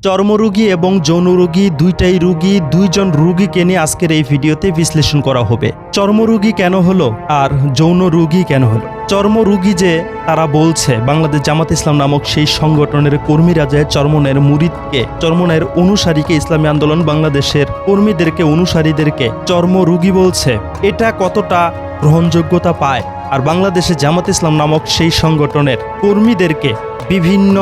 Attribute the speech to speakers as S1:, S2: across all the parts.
S1: চর্মরোগী এবং যৌনরোগী দুইটাই রোগী, দুইজন রোগীকে নিয়ে আজকের এই ভিডিওতে বিশ্লেষণ করা হবে। চর্মরোগী কেন হলো আর যৌন রোগী কেন হলো? চর্মরোগী যে তারা বলছে বাংলাদেশ জামাত ইসলাম নামক সেই সংগঠনের কর্মীরা যে চরমনের মুরিদকে, চরমনের অনুসারীকে, ইসলামী আন্দোলন বাংলাদেশের কর্মীদেরকে, অনুসারীদেরকে চর্মরোগী বলছে, এটা কতটা গ্রহণযোগ্যতা পায়? আর বাংলাদেশে জামাত ইসলাম নামক সেই সংগঠনের কর্মীদেরকে বিভিন্ন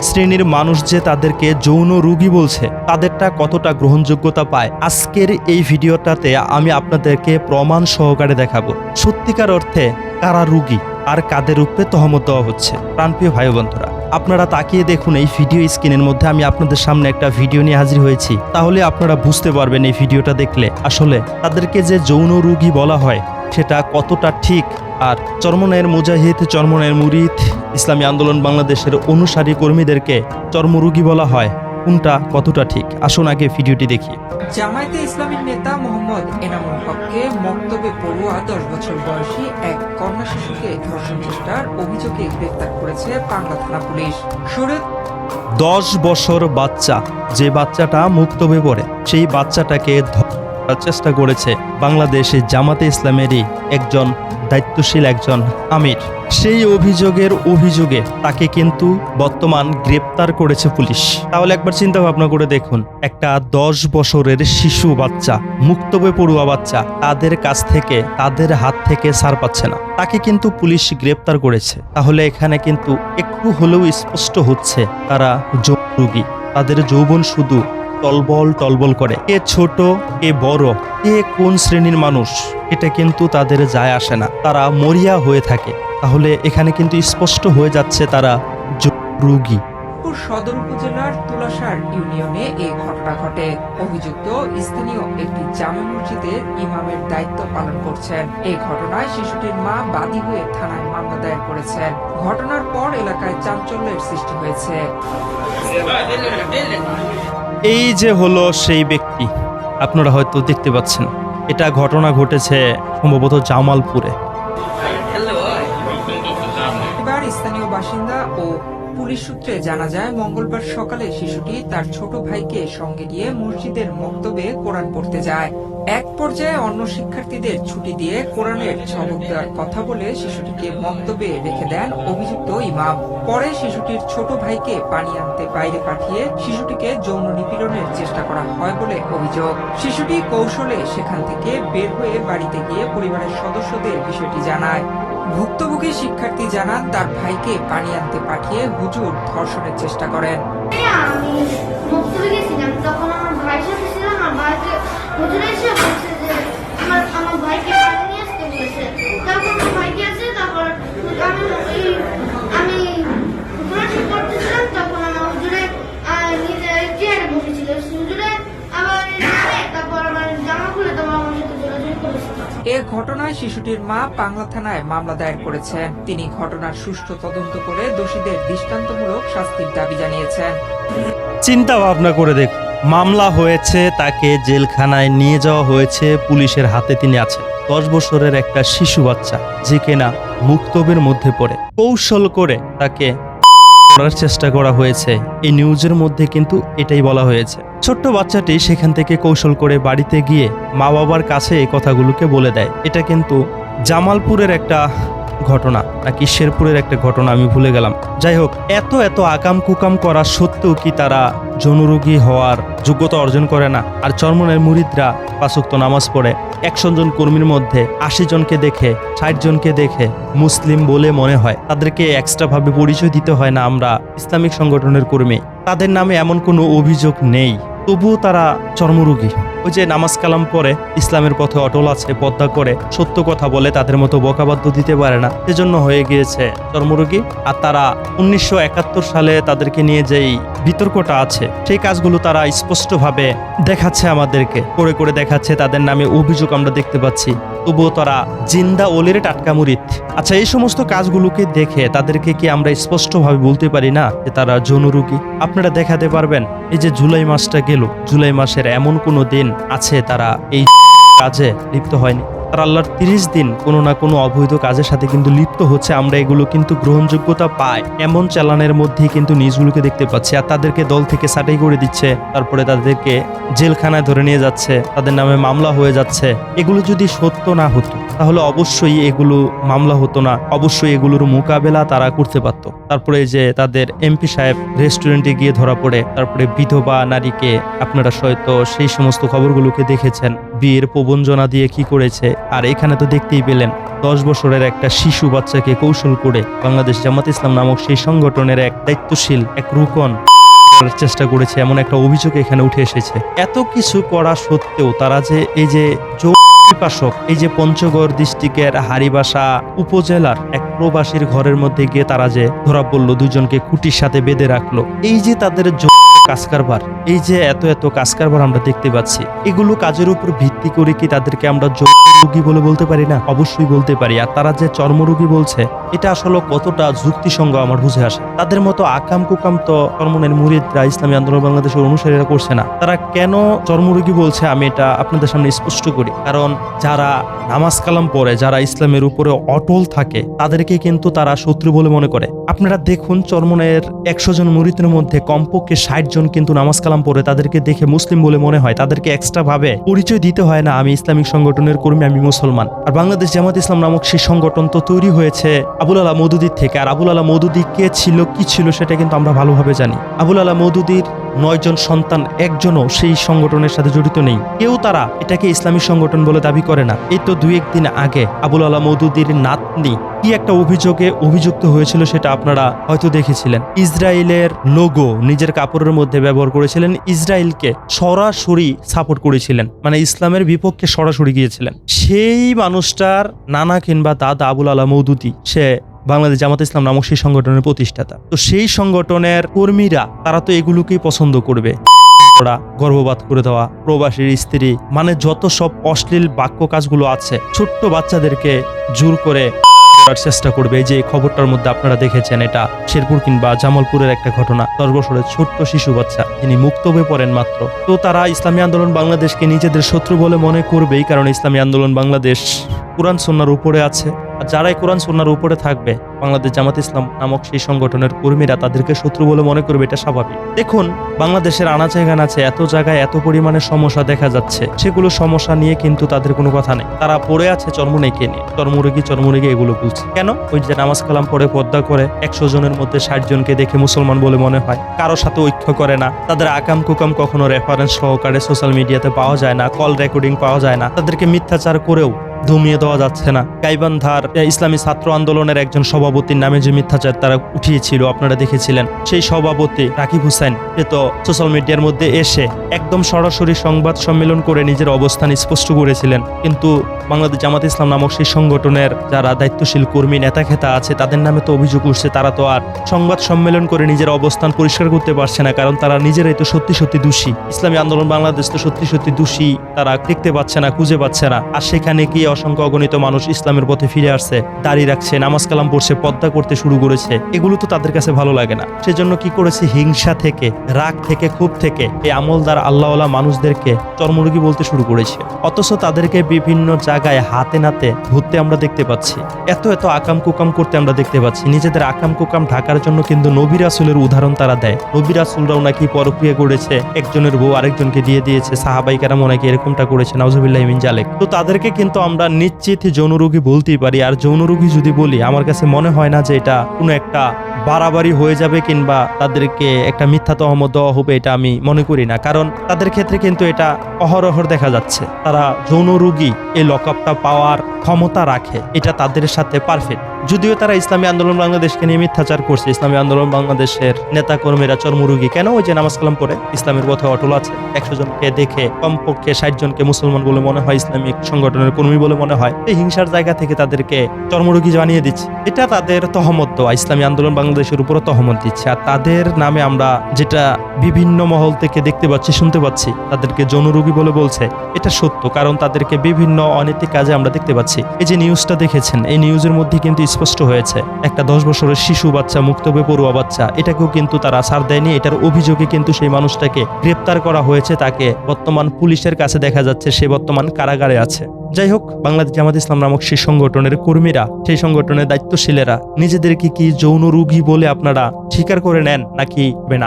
S1: শ্রেণীর মানুষ যে তাদেরকে যৌন রোগী বলছে, তাদেরটা কতটা গ্রহণযোগ্যতা পায়? আজকের এই ভিডিওটাতে আমি আপনাদেরকে প্রমাণ সহকারে দেখাবো সত্যিকার অর্থে কারা রোগী আর কাদের উপরে তহমত দেওয়া হচ্ছে। প্রাণপ্রিয় ভাই বন্ধুরা, আপনারা তাকিয়ে দেখুন এই ভিডিও স্ক্রিনের মধ্যে আমি আপনাদের সামনে একটা ভিডিও নিয়ে হাজির হয়েছি। তাহলে আপনারা বুঝতে পারবেন এই ভিডিওটা দেখলে আসলে তাদেরকে যে যৌন রোগী বলা হয় সেটা কতটা ঠিক। আর চরমনের মুজাহিদ, চরমনের মুরিদ, ইসলামী আন্দোলন বাংলাদেশের অনুসারী কর্মীদেরকে চর্মরোগী বলা হয়, কোনটা কতটা ঠিক? আসুন আগে ভিডিওটি দেখি।
S2: জামায়াতে ইসলামীর নেতা মোহাম্মদ এনামুল হককে মক্তবে পড়ুয়া 10 বছর বয়সী এক কন্যা শিশুকে ধর্ষণ চেষ্টার অভিযোগে গ্রেফতার করেছে পাংলা থানা পুলিশ।
S1: 10 বছর বাচ্চা, যে বাচ্চাটা মুক্তবে পড়ে, সেই বাচ্চাটাকে চেষ্টা করেছে বাংলাদেশে জামাতে ইসলামেরই একজন দায়িত্বশীল একজন আমির। সেই অভিযোগে তাকে কিন্তু বর্তমান গ্রেপ্তার করেছে পুলিশ। তাহলে একবার চিন্তা ভাবনা করে দেখুন, একটা 10 বছরের শিশু বাচ্চা, মুক্তবে পড়ুয়া বাচ্চা, তাদের কাছ থেকে, তাদের হাত থেকে ছাড় পাচ্ছে না, তাকে কিন্তু পুলিশ গ্রেপ্তার করেছে। তাহলে এখানে কিন্তু একটু হলেও স্পষ্ট হচ্ছে তারা যৌন রোগী। তাদের যৌবন শুধু টলবল করে। কে ছোট, কে বড়, কে কোন শ্রেণীর মানুষ, এটা কিন্তু তাদের যায় আসে না, তারা মরিয়া হয়ে থাকে। তাহলে এখানে কিন্তু স্পষ্ট হয়ে যাচ্ছে তারা রোগী।
S2: সদর উপজেলার তুলাসার ইউনিয়নে এই ঘটনা ঘটে। অভিযুক্ত স্থানীয় একটি জামে মসজিদের ইমামের দায়িত্ব পালন করছেন। এই ঘটনায় শিশুটির মা বাদী হয়ে থানায় মামলা দায়ের করেছেন। ঘটনার পর এলাকায় চাঞ্চল্যের সৃষ্টি হয়েছে।
S1: এই যে হলো সেই ব্যক্তি, আপনারা হয়তো দেখতে পাচ্ছেন, এটা ঘটনা ঘটেছে সম্ভবত জামালপুরে।
S2: এবার স্থানীয় বাসিন্দা ও পুলিশ সূত্রে জানা যায়, মঙ্গলবার সকালে শিশুটি তার ছোট ভাইকে সঙ্গে নিয়ে মসজিদের মক্তবে কোরআন পড়তে যায়। এক পর্যায়ে অন্য শিক্ষার্থীদের ছুটি দিয়ে কোরআনের সবক দেওয়ার কথা বলে শিশুটিকে মক্তবে রেখে দেন অভিযুক্ত ইমাম। পরে শিশুটির ছোট ভাইকে পানি আনতে বাইরে পাঠিয়ে শিশুটিকে যৌন নিপীড়নের চেষ্টা করা হয় বলে অভিযোগ। শিশুটি কৌশলে সেখান থেকে বের হয়ে বাড়িতে গিয়ে পরিবারের সদস্যদের বিষয়টি জানায়। ভুক্তভোগী শিক্ষার্থী জানান, তার ভাইকে পানি আনতে পাঠিয়ে হুজুর ধর্ষণের চেষ্টা করেন।
S3: আমি মক্তবে গেছিলাম, তখন আমার ভাইয়ের সাথে ছিলাম। আমার ভাইকে হুজুর এসে বলছে যে আমার ভাইকে পানি নিয়ে আসতে বলেছে। তারপর আমার ভাইকে আসে, তারপর আমি পড়াশোনা করতেছিলাম, তখন আমার হুজুরে নিজে চেয়ারে বসেছিল। হুজুরে আবার তারপর আমার জামা খুলে তোমার আমার সাথে যোগাযোগ করেছিল।
S2: এ ঘটনায় শিশুটির মা পাংলা থানায় মামলা দায়ের করেছেন। তিনি ঘটনার সুষ্ঠু তদন্ত করে দোষীদের দৃষ্টান্তমূলক শাস্তির দাবি জানিয়েছেন।
S1: চিন্তা ভাবনা করে দেখ, মামলা হয়েছে, তাকে জেলখানায় নিয়ে যাওয়া হয়েছে, পুলিশের হাতে তিনি আছেন। 10 বছরের একটা শিশু বাচ্চা যে কিনা মুক্তবের মধ্যে পড়ে, কৌশল করে তাকে করার চেষ্টা করা হয়েছে। এই নিউজের মধ্যে কিন্তু এটাই বলা হয়েছে। ছোট্ট বাচ্চাটি সেখান থেকে কৌশল করে বাড়িতে গিয়ে মা বাবার কাছে এই কথাগুলোকে বলে দেয়। এটা কিন্তু জামালপুরের একটা ঘটনা নাকি শেরপুরের একটা ঘটনা, আমি ভুলে গেলাম। যাই হোক, এত আকাম কুকাম করা সত্ত্বেও কি তারা যৌনরোগী হওয়ার যোগ্যতা অর্জন করে না? আর চরমনের মুরিদরা 5 ওয়াক্ত নামাজ পড়ে, 100 জন কর্মীর মধ্যে 80 জনকে দেখে, 60 জনকে দেখে মুসলিম বলে মনে হয়। তাদেরকে এক্সট্রা ভাবে পরিচয় দিতে হয় না আমরা ইসলামিক সংগঠনের কর্মী। তাদের নামে এমন কোনো অভিযোগ নেই, তবুও তারা চর্মরোগী। ওই যে নামাজ কালাম পরে ইসলামের পথে অটল আছে, পর্দা করে, সত্য কথা বলে, তাদের মতো বকাবাদ্য দিতে পারে না, সেজন্য হয়ে গিয়েছে চর্মরোগী। আর তারা 1971 সালে তাদেরকে নিয়ে যেই বিতর্কটা আছে, সেই কাজগুলো তারা স্পষ্টভাবে দেখাচ্ছে, আমাদেরকে করে দেখাচ্ছে। তাদের নামে অভিযোগ আমরা দেখতে পাচ্ছি, তবুও তারা জিন্দা ওলের টাটকা মুরিদ। আচ্ছা, এই সমস্ত কাজগুলোকে দেখে তাদেরকে কি আমরা স্পষ্টভাবে বলতে পারি না যে তারা যৌনরোগী? আপনারা দেখাতে পারবেন? এই যে জুলাই মাসটা গেল, জুলাই মাসের এমন কোনো দিন আছে তারা এই কাজে লিপ্ত হয়নি? তারা আল্লাহর 30 দিন কোনো না কোনো অবৈধ কাজের সাথে কিন্তু লিপ্ত হচ্ছে, আমরা এগুলো কিন্তু গ্রহণযোগ্যতা পাই এমন চালানের মধ্যেই কিন্তু নিউজগুলোকে দেখতে পাচ্ছি। আর তাদেরকে দল থেকে ছাঁটাই করে দিচ্ছে, তারপরে তাদেরকে জেলখানায় ধরে নিয়ে যাচ্ছে, তাদের নামে মামলা হয়ে যাচ্ছে। এগুলো যদি সত্য না হতো তাহলে অবশ্যই এগুলো মামলা হতো না, অবশ্যই এগুলোর মোকাবেলা তারা করতে পারতো। তারপরে যে তাদের এমপি সাহেব রেস্টুরেন্টে গিয়ে ধরা পড়ে, তারপরে বিধবা নারীকে আপনারা হয়তো সেই সমস্ত খবরগুলোকে দেখেছেন, বিয়ের প্রবঞ্চনা দিয়ে কি করেছে। আর এখানে তো দেখতেই পেলেন 10 বছরের একটা শিশু বাচ্চাকে কৌশল করে বাংলাদেশ জামাত ইসলাম নামক সেই সংগঠনের এক দায়িত্বশীল এক রুকন করার চেষ্টা করেছে, এমন একটা অভিযোগ এখানে উঠে এসেছে। এত কিছু করা সত্ত্বেও তারা যে এই যে পিপাসক, এই যে পঞ্চগড় ডিস্ট্রিক্টের হারিবাসা উপজেলার এক প্রবাসীর ঘরের মধ্যে গিয়ে তারা যে ধরা পড়লো, দুজনকে খুঁটির সাথে বেঁধে রাখলো, এই যে তাদের কাজ কারবার, এই যে এত এত কাজ কারবার আমরা দেখতে পাচ্ছি, এগুলো কাজের উপর ভিত্তি করে কি তাদেরকে আমরা রোগী বলে বলতে পারি না? অবশ্যই বলতে পারি। আর তারা যে চর্মরোগী বলছে, এটা আসলে কতটা যুক্তিসঙ্গ আমার বুঝে আসে। তাদের মতো আকাম কুকাম তো চর্মনের মুরিদরা ইসলামী আন্দোলন বাংলাদেশের অনুসারীরা করছে না। তারা কেন চর্মরোগী বলছে আমি এটা আপনাদের সামনে স্পষ্ট করি। কারণ যারা নামাজ কালাম পড়ে, যারা ইসলামের উপরে অটল থাকে, তাদেরকে কিন্তু তারা শত্রু বলে মনে করে। আপনারা দেখুন, চর্মনের 100 জন মুরিদের মধ্যে কমপক্ষে 60 জন কিন্তু নামাজ কালাম পড়ে, তাদেরকে দেখে মুসলিম বলে মনে হয়। তাদেরকে এক্সট্রা ভাবে পরিচয় দিতে হয় না আমি ইসলামিক সংগঠনের কর্মী, আমি মুসলমান। আর বাংলাদেশ জামাত ইসলাম নামক সেই সংগঠন তো তৈরি হয়েছে আবুল আলা মওদুদীর থেকে। আর আবুল আলা মওদুদী কে ছিল, কি ছিল, সেটা কিন্তু আমরা ভালোভাবে জানি। আবুল আলা মওদুদীর 9 জন সন্তান একজনও সেই সংগঠনের সাথে জড়িত নেই, কেউ তারা এটাকে ইসলামী সংগঠন বলে দাবি করে না। এই তো 2-1 দিন আগে আবুল আলা মওদুদীর নাতনি কি একটা অভিযোগে অভিযুক্ত হয়েছিল, সেটা আপনারা হয়তো দেখেছিলেন। ইসরায়েলের লোগো নিজের কাপড়ের মধ্যে ব্যবহার করেছিলেন, ইসরায়েলকে সরাসরি সাপোর্ট করেছিলেন, মানে ইসলামের বিপক্ষে সরাসরি গিয়েছিলেন। সেই মানুষটার নানা কিংবা দাদা আবুল আলা মওদুদী, সে বাংলাদেশ জামাত ইসলাম নামক সেই সংগঠনের প্রতিষ্ঠাতা। তো সেই সংগঠনের কর্মীরা তারা তো এগুলোকেই পছন্দ করবে, গর্ভপাত করে দেওয়া, প্রবাসীর স্ত্রী, মানে যত সব অশ্লীল বাক্য কাজগুলো আছে, ছোট্ট বাচ্চাদেরকে জোর করে করার চেষ্টা করবে। এই যে খবরটার মধ্যে আপনারা দেখেছেন, এটা শেরপুর কিংবা জামালপুরের একটা ঘটনা। 10 বছরের ছোট্ট শিশু বাচ্চা, তিনি মুক্তবে পড়েন মাত্র। তো তারা ইসলামী আন্দোলন বাংলাদেশকে নিজেদের শত্রু বলে মনে করবেই, কারণ ইসলামী আন্দোলন বাংলাদেশ কোরআন সুন্নাহর উপরে আছে। আর যারাই কোরআন সুন্নাহর উপরে থাকবে, বাংলাদেশ জামাত ইসলাম নামক সেই সংগঠনের কর্মীরা তাদেরকে শত্রু বলে মনে করবে, এটা স্বাভাবিক। দেখুন, বাংলাদেশের আনাচে কানাচে এত জায়গায় এত পরিমাণে সমস্যা দেখা যাচ্ছে, সেগুলো সমস্যা নিয়ে কিন্তু তাদের কোনো কথা নেই। তারা পড়ে আছে চর্মনেকে নিয়ে, চর্মরোগী এগুলো বলছে কেন? ওই যে নামাজ কালাম পড়ে পর্দা করে 100 জনের মধ্যে 60 জনকে দেখে মুসলমান বলে মনে হয়, কারোর সাথে ঐক্য করে না, তাদের আকাম কুকাম কখনো রেফারেন্স সহকারে সোশ্যাল মিডিয়াতে পাওয়া যায় না, কল রেকর্ডিং পাওয়া যায় না, তাদেরকে মিথ্যাচার করেও দমিয়ে দেওয়া যাচ্ছে না। গাইবান্ধার ইসলামী ছাত্র আন্দোলনের একজন সভাপতির নামে যে মিথ্যাচার তারা উঠিয়েছিল, আপনারা দেখেছিলেন। সেই সভাপতি রাকিব হোসেন সে তো সোশ্যাল মিডিয়ার মধ্যে এসে একদম সরাসরি সংবাদ সম্মেলন করে নিজের অবস্থান স্পষ্ট করেছিলেন। কিন্তু বাংলাদেশ জামাত ইসলাম নামক সেই সংগঠনের যারা দায়িত্বশীল কর্মী নেতা খেতা আছে, তাদের নামে তো অভিযোগ উঠছে, তারা তো আর সংবাদ সম্মেলন করে নিজের অবস্থান পরিষ্কার করতে পারছে না, কারণ তারা নিজেরাই তো সত্যি সত্যি দোষী। ইসলামী আন্দোলন বাংলাদেশ তো সত্যি সত্যি দোষী, তারা দেখতে পাচ্ছে না, খুঁজে পাচ্ছে না। আর সেখানে গিয়ে অসংখ্য অগণিত মানুষ ইসলামের পথে ফিরে আসছে, দাঁড়িয়ে রাখছে, নামাজ কালাম পড়ছে, পর্দা করতে শুরু করেছে। এগুলো তো তাদের কাছে ভালো লাগে না। সেজন্য কি করেছে, হিংসা থেকে, রাগ থেকে, ক্ষোভ থেকে এই আমলদার আল্লাহওয়ালা মানুষদেরকে চর্মরোগী বলতে শুরু করেছে। অথচ তাদেরকে বিভিন্ন জায়গায় হাতে নাতে ঘুরতে আমরা দেখতে পাচ্ছি, এত এত আকাম কুকাম করতে আমরা দেখতে পাচ্ছি। নিজেদের আকাম কুকাম ঢাকার জন্য কিন্তু নবী রাসূলের উদাহরণ তারা দেয়। নবী রাসূলরাও নাকি পরক্রিয়া করেছে, একজনের বউ আরেকজনকে দিয়ে দিয়েছে, সাহাবাই কেরামও নাকি এরকমটা করেছে, নাউজুবিল্লাহি মিন জালিক। তো তাদেরকে কিন্তু আমরা নিশ্চিত যৌনরোগী বলতেই পারি। আর যৌনরোগী যদি বলি, আমার কাছে মনে হয় না যে এটা কোনো একটা বাড়াবাড়ি হয়ে যাবে কিংবা তাদেরকে একটা মিথ্যা তহমত দেওয়া হবে, এটা আমি মনে করি না। কারণ তাদের ক্ষেত্রে কিন্তু এটা অহরহর দেখা যাচ্ছে, তারা যৌনরোগী এই লকআপটা পাওয়ার ক্ষমতা রাখে, এটা তাদের সাথে পারফেক্ট। যদিও তারা ইসলামী আন্দোলন বাংলাদেশকে নিয়ে মিথ্যাচার করছে, ইসলামী আন্দোলন বাংলাদেশের নেতা কর্মীরা চর্মরোগী কেন? ওই যে নামাজ কালাম পড়ে ইসলামের পথে অটল আছে, 100 জনকে দেখে কমপক্ষে 60 জনকে মুসলমান বলে মনে হয়, ইসলামিক সংগঠনের কর্মী বলে মনে হয়। এই হিংসার জায়গা থেকে তাদেরকে চর্মরোগী বানিয়ে দিচ্ছে, এটা তাদের তহমত দেওয়া। ইসলামী আন্দোলন বাংলাদেশের উপরও তহমত দিচ্ছে। আর তাদের নামে আমরা যেটা বিভিন্ন মহল থেকে দেখতে পাচ্ছি, শুনতে পাচ্ছি, তাদেরকে যৌনরোগী বলে বলছে, এটা সত্য। কারণ তাদেরকে বিভিন্ন অনৈতিক কাজে আমরা দেখতে পাচ্ছি। এই যে নিউজটা দেখেছেন, এই নিউজের মধ্যে কিন্তু স্পষ্ট হয়েছে। একটা 10 বছরের শিশু বাচ্চা, মুক্তবে পড়ুয়া বাচ্চা, এটাকেও কিন্তু তারা ছাড় দেয়নি। এটার অভিযোগে কিন্তু সেই মানুষটাকে গ্রেপ্তার করা হয়েছে। তাকে বর্তমান পুলিশের কাছে দেখা যাচ্ছে সে বর্তমান কারাগারে আছে। যাই হোক, বাংলাদেশ জামাত ইসলাম নামক সেই সংগঠনের কর্মীরা, সেই সংগঠনের দায়িত্বশীলেরা নিজেদেরকে কি যৌন রোগী বলে আপনারা স্বীকার করে নেন, নাকি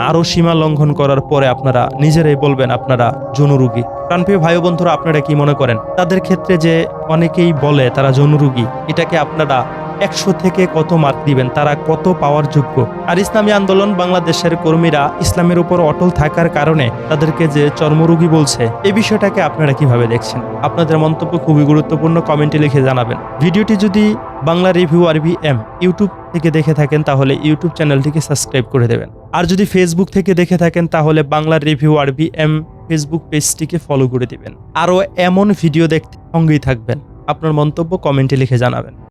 S1: আরো সীমা লঙ্ঘন করার পরে আপনারা নিজেরাই বলবেন আপনারা যৌন রোগী? প্রাণপ্রিয় ভাই ও বন্ধুরা, আপনারা কি মনে করেন তাদের ক্ষেত্রে যে অনেকেই বলে তারা যৌন রোগী, এটাকে আপনারা 100 থেকে কত মার্ক দিবেন? তারা কত পাওয়ার যোগ্য? আর ইসলামী আন্দোলন বাংলাদেশের কর্মীরা ইসলামের উপর অটল থাকার কারণে তাদেরকে যে চর্মরোগী বলছে, এই বিষয়টাকে আপনারা কিভাবে দেখছেন? আপনাদের মন্তব্য খুবই গুরুত্বপূর্ণ, কমেন্টে লিখে জানাবেন। ভিডিওটি যদি বাংলা রিভিউ আরবি এম ইউটিউব থেকে দেখে থাকেন তাহলে ইউটিউব চ্যানেলটিকে সাবস্ক্রাইব করে দেবেন। আর যদি ফেসবুক থেকে দেখে থাকেন তাহলে বাংলা রিভিউ আরবি এম ফেসবুক পেজটিকে ফলো করে দিবেন। আরও এমন ভিডিও দেখতে সঙ্গেই থাকবেন। আপনার মন্তব্য কমেন্টে লিখে জানাবেন।